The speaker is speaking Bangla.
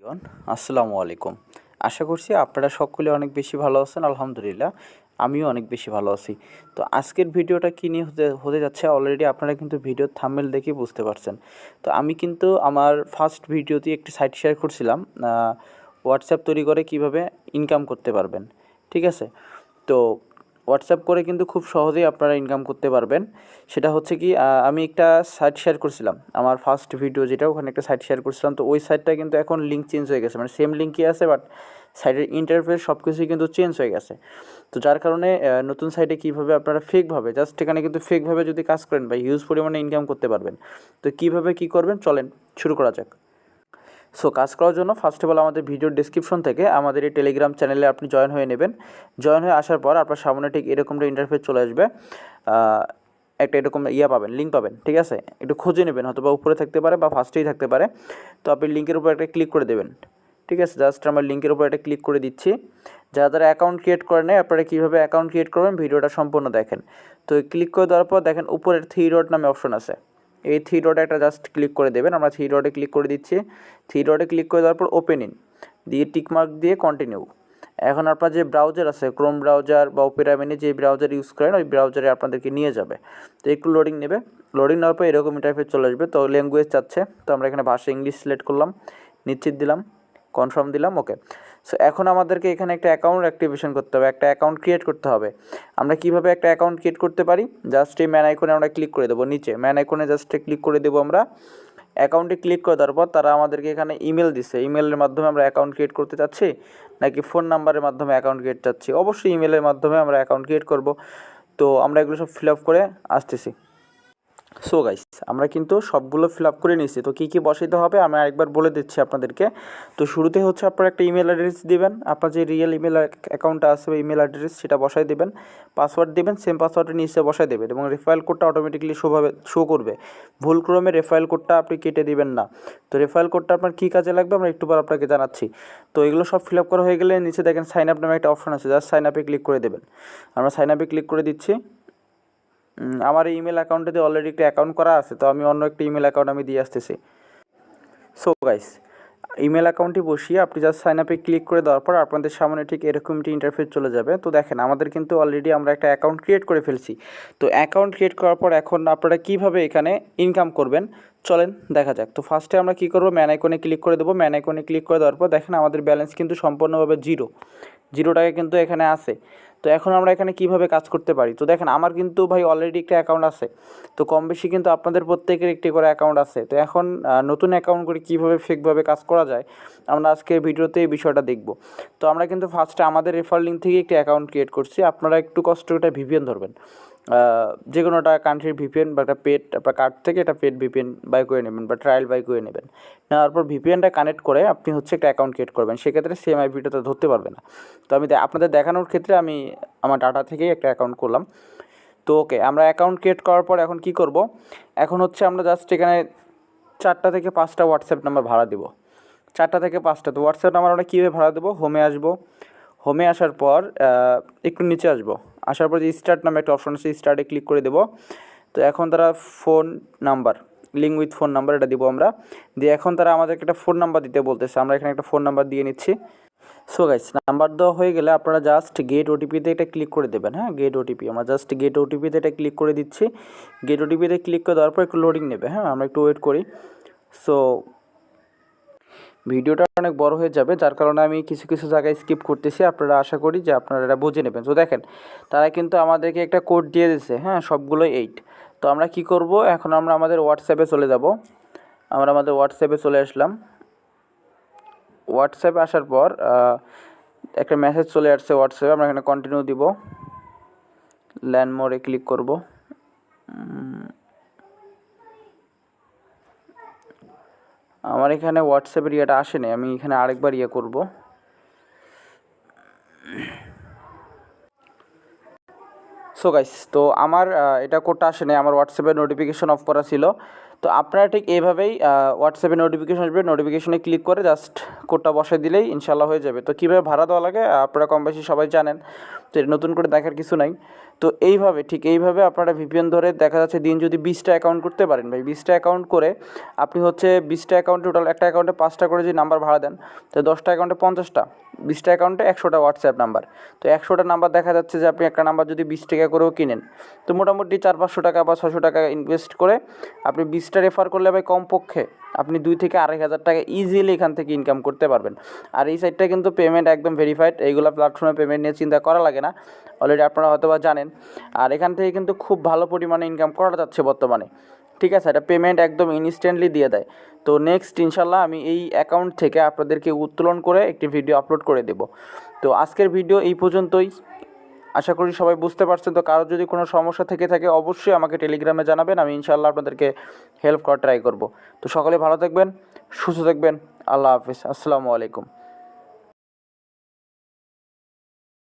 জন, আসসালামু আলাইকুম। আশা করছি আপনারা সকলে অনেক বেশি ভালো আছেন। আলহামদুলিল্লাহ আমিও অনেক বেশি ভালো আছি। তো আজকের ভিডিওটা কী নিয়ে হতে হতে যাচ্ছে অলরেডি আপনারা কিন্তু ভিডিওর থাম্বনেল দেখেই বুঝতে পারছেন। তো আমি কিন্তু আমার ফার্স্ট ভিডিওতে একটি সাইট শেয়ার করছিলাম হোয়াটসঅ্যাপ তৈরি করে কিভাবে ইনকাম করতে পারবেন। ঠিক আছে? তো হোয়াটসঅ্যাপ করে কিন্তু খুব সহজেই আপনারা ইনকাম করতে পারবেন। সেটা হচ্ছে কি আমি একটা সাইট শেয়ার করছিলাম। আমার ফার্স্ট ভিডিও যেটা ওখানে একটা সাইট শেয়ার করছিলাম। তো ওই সাইটটা কিন্তু এখন লিঙ্ক চেঞ্জ হয়ে গেছে। মানে সেম লিঙ্কই আছে বাট সাইটের ইন্টারফেস সব কিছুই কিন্তু চেঞ্জ হয়ে গেছে। তো যার কারণে নতুন সাইটে কীভাবে আপনারা ফেকভাবে জাস্ট এখানে কিন্তু ফেকভাবে যদি কাজ করেন বা হিউজ পরিমাণে ইনকাম করতে পারবেন। তো কীভাবে কী করবেন চলেন শুরু করা যাক। সো কাজ করার জন্য ফার্স্ট অফ অল আমাদের ভিডিওর ডেসক্রিপশন থেকে আমাদের এই টেলিগ্রাম চ্যানেলে আপনি জয়েন হয়ে নেবেন। জয়েন হয়ে আসার পর আপনার সামনে ঠিক এরকমটা ইন্টারফেস চলে আসবে। একটা এরকম পাবেন, লিঙ্ক পাবেন। ঠিক আছে? একটু খুঁজে নেবেন, হয়তো বা উপরে থাকতে পারে বা ফার্স্টেই থাকতে পারে। তো আপনি লিঙ্কের উপর একটা ক্লিক করে দেবেন। ঠিক আছে? জাস্ট আমার লিঙ্কের উপর একটা ক্লিক করে দিচ্ছি। যারা অ্যাকাউন্ট ক্রিয়েট করে নেয় আপনারা কীভাবে অ্যাকাউন্ট ক্রিয়েট করবেন ভিডিওটা সম্পূর্ণ দেখেন। তো ক্লিক করে দেওয়ার পর দেখেন উপরের 3 ডট নামে অপশন আছে। এই 3 ডটে একটা জাস্ট ক্লিক করে দেবেন। আমরা 3 ডটে ক্লিক করে দিচ্ছি। 3 ডটে ক্লিক করে দেওয়ার পর ওপেন ইন দিয়ে টিকমার্ক দিয়ে কন্টিনিউ। এখন আপনার যে ব্রাউজার আছে ক্রোম ব্রাউজার বা ওপেরা মিনি যে ব্রাউজার ইউজ করেন ওই ব্রাউজারে আপনাদেরকে নিয়ে যাবে। তো একটু লোডিং নেবে। লোডিং নেওয়ার পর এরকম ইন্টারফেস চলে আসবে। তো ল্যাঙ্গুয়েজ চাচ্ছে, তো আমরা এখানে ভাষা ইংলিশ সিলেক্ট করলাম, নিশ্চিত দিলাম, কনফার্ম দিলাম, ওকে। সো এখন আমাদেরকে এখানে একটা অ্যাকাউন্ট অ্যাক্টিভেশন করতে হবে, একটা অ্যাকাউন্ট ক্রিয়েট করতে হবে। আমরা কীভাবে একটা অ্যাকাউন্ট ক্রিয়েট করতে পারি? জাস্ট এই ম্যান আইকনে আমরা ক্লিক করে দেবো, নিচে ম্যান আইকনে জাস্ট ক্লিক করে দেবো আমরা। অ্যাকাউন্টে ক্লিক করে দেওয়ার পর তারা আমাদেরকে এখানে ইমেল দিছে, ইমেলের মাধ্যমে আমরা অ্যাকাউন্ট ক্রিয়েট করতে চাচ্ছি নাকি ফোন নাম্বারের মাধ্যমে অ্যাকাউন্ট ক্রিয়েট চাচ্ছি। অবশ্যই ইমেলের মাধ্যমে আমরা অ্যাকাউন্ট ক্রিয়েট করব। তো আমরা এগুলো সব ফিল আপ করে আসতেছি। সো গাইস আমরা কিন্তু সবগুলো ফিল আপ করে নিয়েছি। তো কী কী বসাইতে হবে আমি আরেকবার বলে দিচ্ছি আপনাদেরকে। তো শুরুতে হচ্ছে আপনারা একটা ইমেল অ্যাড্রেস দিবেন, আপনার যে রিয়েল ইমেল অ্যাকাউন্টটা আছে ওই ইমেল অ্যাড্রেস সেটা বসাই দেবেন। পাসওয়ার্ড দেবেন, সেম পাসওয়ার্ডের নিচে বসাই দেবেন এবং রেফারেল কোডটা অটোমেটিক্যালি শো করবে। ভুলক্রমে রেফারেল কোডটা আপনি কেটে দিবেন না। তো রেফারেল কোডটা আপনার কী কাজে লাগবে আমরা একটু পর আপনাকে জানাচ্ছি। তো এগুলো সব ফিল আপ করা হয়ে গেলে নিচে দেখেন সাইন আপ নামে একটা অপশন আছে, জাস্ট সাইন আপে ক্লিক করে দেবেন। আমরা সাইন আপে ক্লিক করে দিচ্ছি। আমার এই ইমেল অ্যাকাউন্টে অলরেডি একটা অ্যাকাউন্ট করা আছে, তো আমি অন্য একটা ইমেল অ্যাকাউন্ট আমি দিয়ে আসতেছি। সো গাইস ইমেল অ্যাকাউন্টটি বসিয়ে আপনি জাস্ট সাইন আপে ক্লিক করে দেওয়ার পর আপনাদের সামনে ঠিক এরকম একটি ইন্টারফেস চলে যাবে। তো দেখেন আমাদের কিন্তু অলরেডি আমরা একটা অ্যাকাউন্ট ক্রিয়েট করে ফেলছি। তো অ্যাকাউন্ট ক্রিয়েট করার পর এখন আপনারা কীভাবে এখানে ইনকাম করবেন চলেন দেখা যাক। তো ফার্স্টে আমরা কী করবো, ম্যান আইকনে ক্লিক করে দেবো। ম্যান আইকনে ক্লিক করে দেওয়ার পর দেখেন আমাদের ব্যালেন্স কিন্তু সম্পূর্ণভাবে জিরো টাকা কিন্তু এখানে আছে। তো এখন আমরা এখানে কীভাবে কাজ করতে পারি? তো দেখেন আমার কিন্তু ভাই অলরেডি একটা অ্যাকাউন্ট আছে। তো কম বেশি কিন্তু আপনাদের প্রত্যেকের একটি করে অ্যাকাউন্ট আছে। তো এখন নতুন অ্যাকাউন্ট করে কীভাবে ফেকভাবে কাজ করা যায় আমরা আজকের ভিডিওতে এই বিষয়টা দেখব। তো আমরা কিন্তু ফার্স্টে আমাদের রেফার লিঙ্ক থেকে একটি অ্যাকাউন্ট ক্রিয়েট করছি। আপনারা একটু কষ্ট করে ভিপিএন ধরবেন, যে কোনো একটা কান্ট্রির ভিপিএন বা একটা পেড আপনার কার্ড থেকে একটা পেড ভিপিএন বাই করে নেবেন বা ট্রায়াল বাই করে নেবেন। নেওয়ার পর ভিপিএনটা কানেক্ট করে আপনি হচ্ছে একটা অ্যাকাউন্ট ক্রিয়েট করবেন। সেক্ষেত্রে সেম আইপিটা তো ধরতে পারবে না। তো আমি আপনাদের দেখানোর ক্ষেত্রে আমি আমার ডাটা থেকেই একটা অ্যাকাউন্ট করলাম। তো ওকে আমরা অ্যাকাউন্ট ক্রিয়েট করার পর এখন কী করব, এখন হচ্ছে আমরা জাস্ট এখানে 4টা থেকে 5টা হোয়াটসঅ্যাপ নাম্বার ভাড়া দেবো। 4টা থেকে 5টা। তো হোয়াটসঅ্যাপ নাম্বার আমরা কীভাবে ভাড়া দেবো, হোমে আসবো। হোমে আসার পর একটু নিচে আসবো, আসার পর যে স্টার্ট নামে একটা অপশন আছে স্টার্টে ক্লিক করে দেবো। তো এখন তারা phone number link with phone number এটা দিব আমরা। দিয়ে এখন তারা আমাদেরকে একটা ফোন নাম্বার দিতে বলতেছে, আমরা এখানে একটা ফোন নাম্বার দিয়ে নিচ্ছি। সো গাইস নাম্বার দেওয়া হয়ে গেলে আপনারা জাস্ট গেট ওটিপিতে এটা ক্লিক করে দেবেন। হ্যাঁ, গেট ওটিপি আমরা জাস্ট গেট ওটিপিতে এটা ক্লিক করে দিচ্ছি। গেট ওটিপিতে ক্লিক করে দেওয়ার পর একটু লোডিং নেবে। হ্যাঁ, আমরা একটু ওয়েট করি। সো ভিডিওটা অনেক বড় হয়ে যাবে, যার কারণে আমি কিছু কিছু জায়গায় স্কিপ করতেছি। আপনারা আশা করি যে আপনারা এটা বুঝে নেবেন। তো দেখেন তারা কিন্তু আমাদেরকে একটা কোড দিয়ে দিয়েছে। হ্যাঁ, সবগুলো 8। তো আমরা কি করব, এখন আমরা আমাদের হোয়াটসঅ্যাপে চলে যাব। আমরা আমাদের হোয়াটসঅ্যাপে চলে আসলাম। হোয়াটসঅ্যাপে আসার পর একটা মেসেজ চলে আসছে হোয়াটসঅ্যাপে, আমরা এখানে কন্টিনিউ দিব। ল্যান্ড মোডে ক্লিক করব। আমার এখানে হোয়াটসঅ্যাপের ইয়েটা আসেনি, আমি এখানে আরেকবার করব। সো গাইস তো আমার এটা কোডটা আসেনি, আমার হোয়াটসঅ্যাপের নোটিফিকেশন অফ করা ছিল। তো আপনারা ঠিক এইভাবেই হোয়াটসঅ্যাপে নোটিফিকেশন আসবে, নোটিফিকেশনে ক্লিক করে জাস্ট কোডটা বসাই দিলেই ইনশাল্লাহ হয়ে যাবে। তো কীভাবে ভাড়া দেওয়া লাগে আপনারা কম বেশি সবাই জানেন, তো নতুন করে দেখার কিছু নাই। তো এইভাবে ঠিক এইভাবে আপনারা ভিপিএন ধরে দেখা যাচ্ছে দিন যদি 20টা অ্যাকাউন্ট করতে পারেন ভাই, 20টা অ্যাকাউন্ট করে আপনি হচ্ছে 20টা অ্যাকাউন্ট টোটাল, একটা অ্যাকাউন্টে 5টা করে যদি নাম্বার ভাড়া দেন তো 10টা অ্যাকাউন্টে 50টা, 20টা অ্যাকাউন্টে 100টা হোয়াটসঅ্যাপ নাম্বার। তো 100টা নাম্বার দেখা যাচ্ছে যে আপনি একটা নাম্বার যদি 20 টাকা করেও কিনেন তো মোটামুটি 400-500 টাকা বা 600 টাকা ইনভেস্ট করে আপনি 20টা রেফার করলে ভাই কমপক্ষে আপনি 2 থেকে 2,500 টাকা ইজিলি এখান থেকে ইনকাম করতে পারবেন। আর এই সাইটটা কিন্তু পেমেন্ট একদম ভেরিফাইড, এইগুলো প্ল্যাটফর্মে পেমেন্ট নিয়ে চিন্তা করা লাগে না, অলরেডি আপনারা হয়তো বা জানেন। আর এখান থেকে কিন্তু খুব ভালো পরিমাণে ইনকাম করা যাচ্ছে বর্তমানে, ঠিক আছে। এটা পেমেন্ট একদম ইনস্ট্যান্টলি দিয়ে দেয়। তো নেক্সট ইনশাল্লাহ আমি এই অ্যাকাউন্ট থেকে আপনাদেরকে উত্তোলন করে একটি ভিডিও আপলোড করে দেব। তো আজকের ভিডিও এই পর্যন্তই, আশা করি সবাই বুঝতে পারছেন। তো কারো যদি কোনো সমস্যা থেকে থাকে অবশ্যই আমাকে টেলিগ্রামে জানাবেন, আমি ইনশাল্লাহ আপনাদেরকে হেল্প করার ট্রাই করব। তো সকলে ভালো থাকবেন, সুস্থ থাকবেন, আল্লাহ হাফিজ, আসসালামু আলাইকুম।